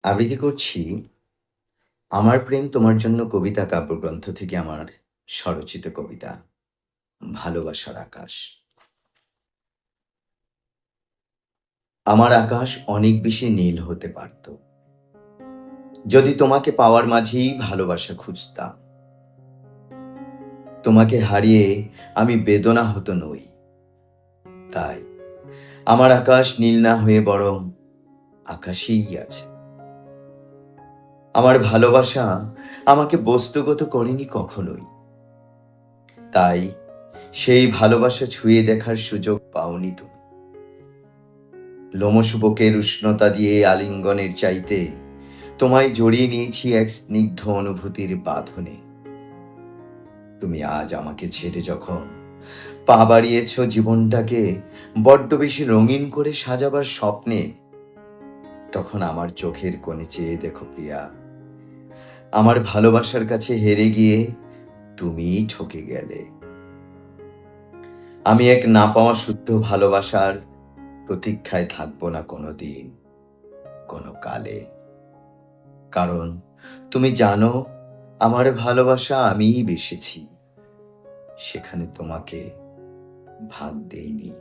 আবৃত্তি করছি আমার প্রেম তোমার জন্য কবিতা কাব্যগ্রন্থ থেকে আমার স্বরচিত কবিতা ভালোবাসার আকাশ। আমার আকাশ অনেক বেশি নীল হতে পারত যদি তোমাকে পাওয়ার মাঝেই ভালোবাসা খুঁজতাম। তোমাকে হারিয়ে আমি বেদনাহত নই, তাই আমার আকাশ নীল না হয়ে বরং আকাশেই আছে। আমার ভালোবাসা আমাকে বস্তুগত করেনি কখনোই, তাই সেই ভালোবাসা ছুঁয়ে দেখার সুযোগ পাওনি তুমি। লোমশ বুকের উষ্ণতা দিয়ে আলিঙ্গনের চাইতে তোমায় জড়িয়ে নিয়েছি এক স্নিগ্ধ অনুভূতির বাঁধনে। তুমি আজ আমাকে ছেড়ে যখন পা বাড়িয়েছ জীবনটাকে বড্ড বেশি রঙিন করে সাজাবার স্বপ্নে, তখন আমার চোখের কোণে চেয়ে দেখো প্রিয়া, আমার ভালোবাসার কাছে হেরে গিয়ে তুমিই ঠকে গেলে। আমি এক না পাওয়া শুদ্ধ ভালোবাসার প্রতীক্ষায় থাকবো না কোনোদিন, কোনো কালে। কারণ তুমি জানো আমার ভালোবাসা আমিই বেসেছি, সেখানে তোমাকে ভাগ দেইনি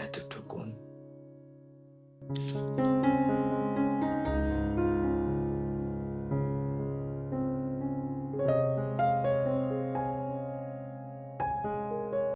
এতটুকুন।